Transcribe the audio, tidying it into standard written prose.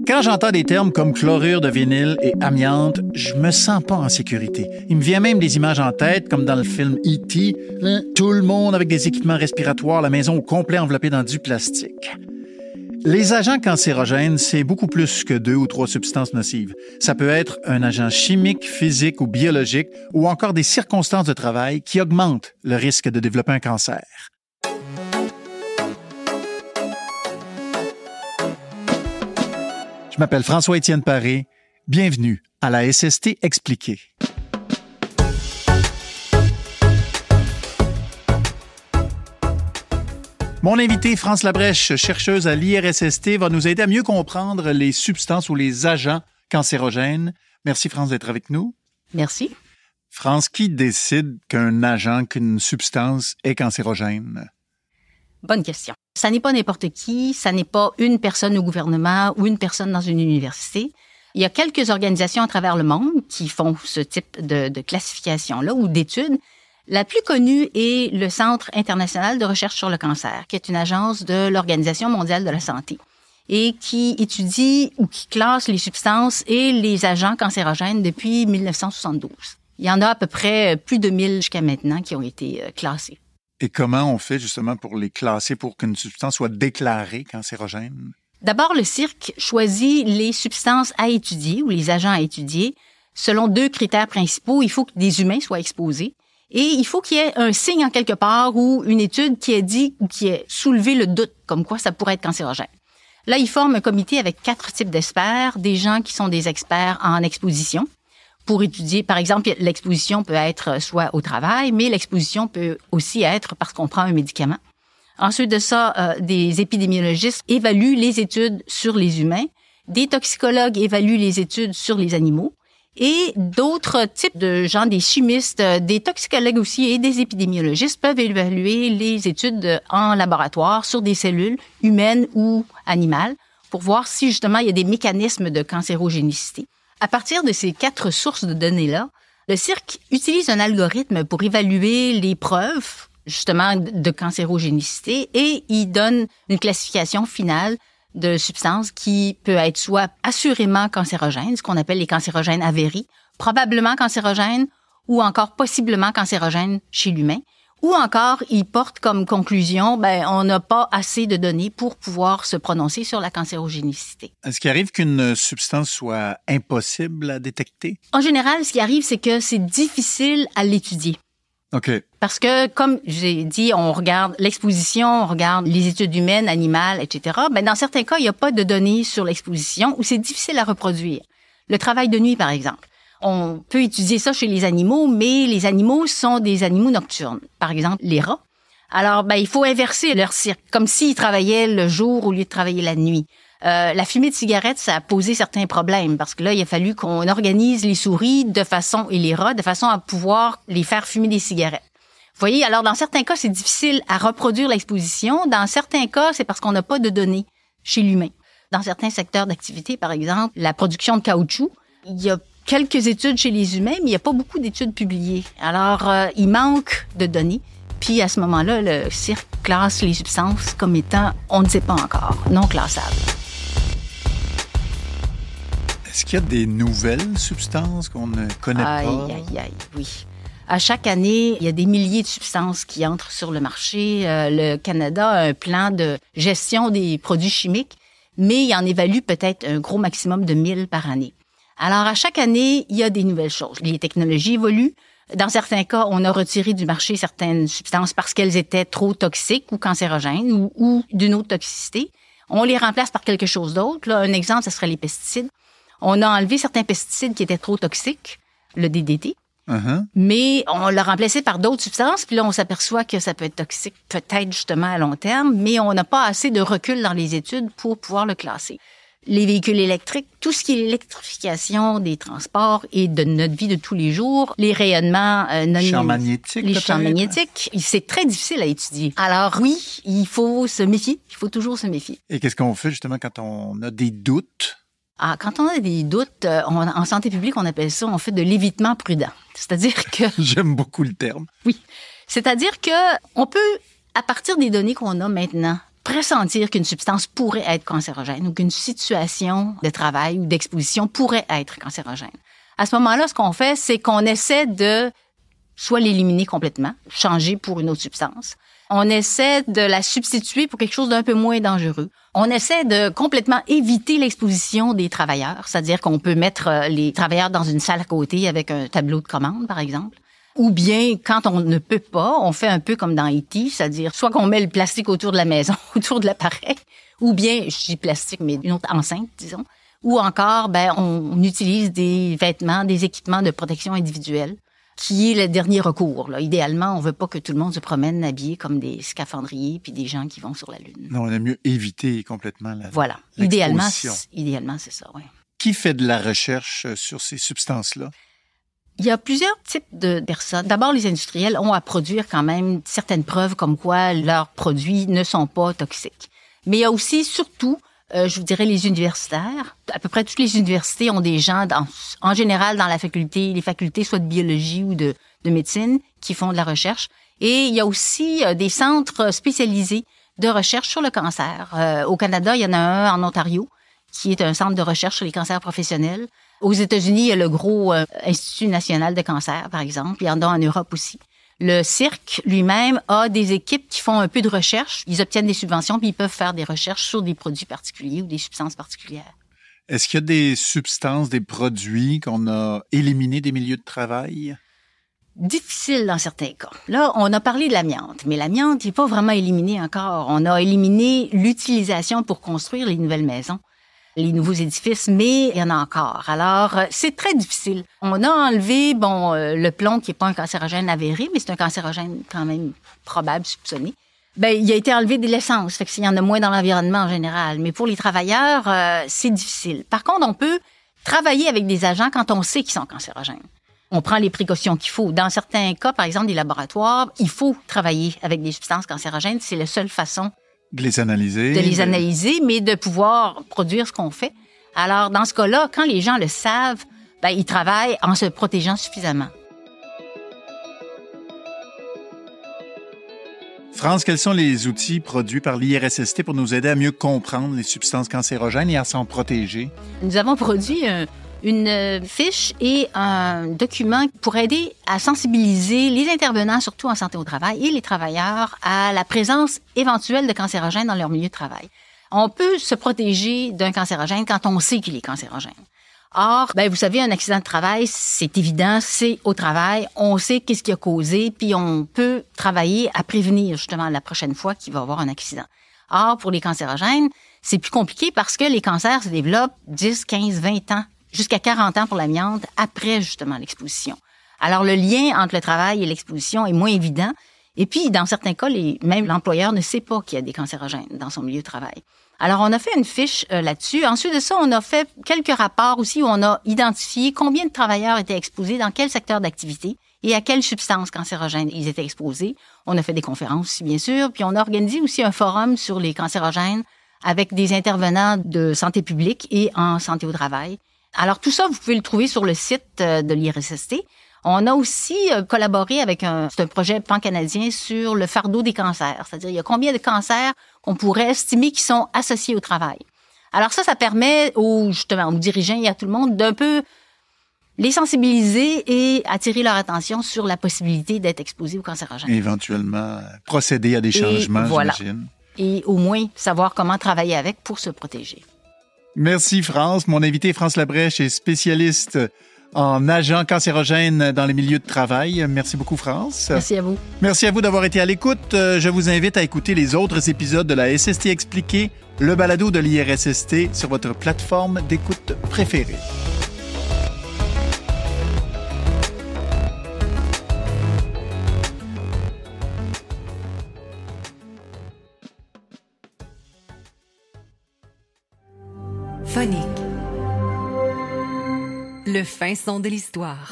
Quand j'entends des termes comme chlorure de vinyle et amiante, je me sens pas en sécurité. Il me vient même des images en tête, comme dans le film E.T., tout le monde avec des équipements respiratoires, la maison au complet enveloppée dans du plastique. Les agents cancérogènes, c'est beaucoup plus que 2 ou 3 substances nocives. Ça peut être un agent chimique, physique ou biologique, ou encore des circonstances de travail qui augmentent le risque de développer un cancer. Je m'appelle François-Étienne Paré. Bienvenue à la SST expliquée. Mon invitée, France Labrèche, chercheuse à l'IRSST, va nous aider à mieux comprendre les substances ou les agents cancérogènes. Merci, France, d'être avec nous. Merci. France, qui décide qu'un agent, qu'une substance est cancérogène? Bonne question. Ça n'est pas n'importe qui, ça n'est pas une personne au gouvernement ou une personne dans une université. Il y a quelques organisations à travers le monde qui font ce type de classification-là ou d'études. La plus connue est le Centre international de recherche sur le cancer, qui est une agence de l'Organisation mondiale de la santé et qui étudie ou qui classe les substances et les agents cancérogènes depuis 1972. Il y en a à peu près plus de 1000 jusqu'à maintenant qui ont été classés. Et comment on fait justement pour les classer pour qu'une substance soit déclarée cancérogène? D'abord, le CIRC choisit les substances à étudier ou les agents à étudier selon 2 critères principaux. Il faut que des humains soient exposés. Et il faut qu'il y ait un signe en quelque part ou une étude qui ait dit ou qui ait soulevé le doute comme quoi ça pourrait être cancérogène. Là, ils forment un comité avec 4 types d'experts, des gens qui sont des experts en exposition pour étudier, par exemple, l'exposition peut être soit au travail, mais l'exposition peut aussi être parce qu'on prend un médicament. Ensuite de ça, des épidémiologistes évaluent les études sur les humains, des toxicologues évaluent les études sur les animaux, et d'autres types de gens, des chimistes, des toxicologues aussi et des épidémiologistes peuvent évaluer les études en laboratoire sur des cellules humaines ou animales pour voir si justement il y a des mécanismes de cancérogénicité. À partir de ces 4 sources de données-là, le CIRC utilise un algorithme pour évaluer les preuves justement de cancérogénicité et il donne une classification finale de substances qui peut être soit assurément cancérogènes, ce qu'on appelle les cancérogènes avérés, probablement cancérogènes ou encore possiblement cancérogènes chez l'humain. Ou encore, il porte comme conclusion, on n'a pas assez de données pour pouvoir se prononcer sur la cancérogénicité. Est-ce qu'il arrive qu'une substance soit impossible à détecter? En général, ce qui arrive, c'est que c'est difficile à l'étudier. OK. Parce que, comme j'ai dit, on regarde l'exposition, on regarde les études humaines, animales, etc. Dans certains cas, il n'y a pas de données sur l'exposition ou c'est difficile à reproduire. Le travail de nuit, par exemple. On peut étudier ça chez les animaux, mais les animaux sont des animaux nocturnes. Par exemple, les rats. Alors, il faut inverser leur cycle, comme s'ils travaillaient le jour au lieu de travailler la nuit. La fumée de cigarette, ça a posé certains problèmes parce que là, il a fallu qu'on organise les souris et les rats de façon à pouvoir les faire fumer des cigarettes. Vous voyez, alors dans certains cas, c'est difficile à reproduire l'exposition. Dans certains cas, c'est parce qu'on n'a pas de données chez l'humain. Dans certains secteurs d'activité, par exemple, la production de caoutchouc, il y a quelques études chez les humains, mais il n'y a pas beaucoup d'études publiées. Alors, il manque de données. Puis à ce moment-là, le CIRC classe les substances comme étant, on ne sait pas encore, non classables. Est-ce qu'il y a des nouvelles substances qu'on ne connaît pas? Oui. À chaque année, il y a des milliers de substances qui entrent sur le marché. Le Canada a un plan de gestion des produits chimiques, mais il en évalue peut-être un gros maximum de 1000 par année. Alors, à chaque année, il y a des nouvelles choses. Les technologies évoluent. Dans certains cas, on a retiré du marché certaines substances parce qu'elles étaient trop toxiques ou cancérogènes ou d'une autre toxicité. On les remplace par quelque chose d'autre. Là, un exemple, ce serait les pesticides. On a enlevé certains pesticides qui étaient trop toxiques, le DDT, mais on l'a remplacé par d'autres substances. Puis là, on s'aperçoit que ça peut être toxique peut-être justement à long terme, mais on n'a pas assez de recul dans les études pour pouvoir le classer. Les véhicules électriques, tout ce qui est l'électrification des transports et de notre vie de tous les jours, les rayonnements les champs magnétiques, c'est très difficile à étudier. Alors oui, il faut se méfier, il faut toujours se méfier. Et qu'est-ce qu'on fait justement quand on a des doutes? Quand on a des doutes, en santé publique, on appelle ça, on fait de l'évitement prudent. C'est-à-dire que... J'aime beaucoup le terme. Oui. C'est-à-dire que on peut, à partir des données qu'on a maintenant, pressentir qu'une substance pourrait être cancérogène ou qu'une situation de travail ou d'exposition pourrait être cancérogène. À ce moment-là, ce qu'on fait, c'est qu'on essaie de soit l'éliminer complètement, changer pour une autre substance. On essaie de la substituer pour quelque chose d'un peu moins dangereux. On essaie de complètement éviter l'exposition des travailleurs, c'est-à-dire qu'on peut mettre les travailleurs dans une salle à côté avec un tableau de commande, par exemple. Ou bien, quand on ne peut pas, on fait un peu comme dans E.T., c'est-à-dire soit qu'on met le plastique autour de la maison, autour de l'appareil, ou bien, je dis plastique, mais une autre enceinte, disons, ou encore, on utilise des vêtements, des équipements de protection individuelle, qui est le dernier recours. Là. Idéalement, on veut pas que tout le monde se promène habillé comme des scaphandriers puis des gens qui vont sur la Lune. Non, on aime mieux éviter complètement Voilà. l'exposition. Idéalement, c'est ça, oui. Qui fait de la recherche sur ces substances-là? Il y a plusieurs types de personnes. D'abord, les industriels ont à produire quand même certaines preuves comme quoi leurs produits ne sont pas toxiques. Mais il y a aussi, surtout, je vous dirais, les universitaires. À peu près toutes les universités ont des gens, en général, dans les facultés soit de biologie ou de médecine, qui font de la recherche. Et il y a aussi des centres spécialisés de recherche sur le cancer. Au Canada, il y en a un en Ontario, qui est un centre de recherche sur les cancers professionnels. Aux États-Unis, il y a le gros Institut national de cancer, par exemple. Il y en a en Europe aussi. Le cirque lui-même a des équipes qui font un peu de recherche. Ils obtiennent des subventions puis ils peuvent faire des recherches sur des produits particuliers ou des substances particulières. Est-ce qu'il y a des substances, des produits qu'on a éliminés des milieux de travail? Difficile dans certains cas. Là, on a parlé de l'amiante, mais l'amiante n'est pas vraiment éliminée encore. On a éliminé l'utilisation pour construire les nouvelles maisons, les nouveaux édifices, mais il y en a encore. Alors, c'est très difficile. On a enlevé, le plomb, qui n'est pas un cancérogène avéré, mais c'est un cancérogène quand même probable, soupçonné. Il a été enlevé de l'essence, fait qu'il y en a moins dans l'environnement en général. Mais pour les travailleurs, c'est difficile. Par contre, on peut travailler avec des agents quand on sait qu'ils sont cancérogènes. On prend les précautions qu'il faut. Dans certains cas, par exemple, des laboratoires, il faut travailler avec des substances cancérogènes. C'est la seule façon de les analyser. Mais de pouvoir produire ce qu'on fait. Alors, dans ce cas-là, quand les gens le savent, ils travaillent en se protégeant suffisamment. France, quels sont les outils produits par l'IRSST pour nous aider à mieux comprendre les substances cancérogènes et à s'en protéger? Nous avons produit une fiche et un document pour aider à sensibiliser les intervenants, surtout en santé au travail, et les travailleurs à la présence éventuelle de cancérogènes dans leur milieu de travail. On peut se protéger d'un cancérogène quand on sait qu'il est cancérogène. Or, vous savez, un accident de travail, c'est évident, c'est au travail, on sait qu'est-ce qui a causé, puis on peut travailler à prévenir justement la prochaine fois qu'il va y avoir un accident. Or, pour les cancérogènes, c'est plus compliqué parce que les cancers se développent 10, 15, 20 ans, jusqu'à 40 ans pour l'amiante, après justement l'exposition. Alors, le lien entre le travail et l'exposition est moins évident. Et puis, dans certains cas, même l'employeur ne sait pas qu'il y a des cancérogènes dans son milieu de travail. Alors, on a fait une fiche là-dessus. Ensuite de ça, on a fait quelques rapports aussi où on a identifié combien de travailleurs étaient exposés dans quel secteur d'activité et à quelles substances cancérogènes ils étaient exposés. On a fait des conférences aussi, bien sûr. Puis, on a organisé aussi un forum sur les cancérogènes avec des intervenants de santé publique et en santé au travail. Alors, tout ça, vous pouvez le trouver sur le site de l'IRSST. On a aussi collaboré avec c'est un projet pan-canadien sur le fardeau des cancers. C'est-à-dire, il y a combien de cancers qu'on pourrait estimer qui sont associés au travail. Alors ça permet aux dirigeants et à tout le monde d'un peu les sensibiliser et attirer leur attention sur la possibilité d'être exposés aux cancérogènes. Et éventuellement, procéder à des changements, j'imagine. Et au moins, savoir comment travailler avec pour se protéger. Merci, France. Mon invité, France Labrèche, est spécialiste en agents cancérogènes dans les milieux de travail. Merci beaucoup, France. Merci à vous. Merci à vous d'avoir été à l'écoute. Je vous invite à écouter les autres épisodes de la SST Expliquée, le balado de l'IRSST sur votre plateforme d'écoute préférée. Phonique. Le fin son de l'histoire.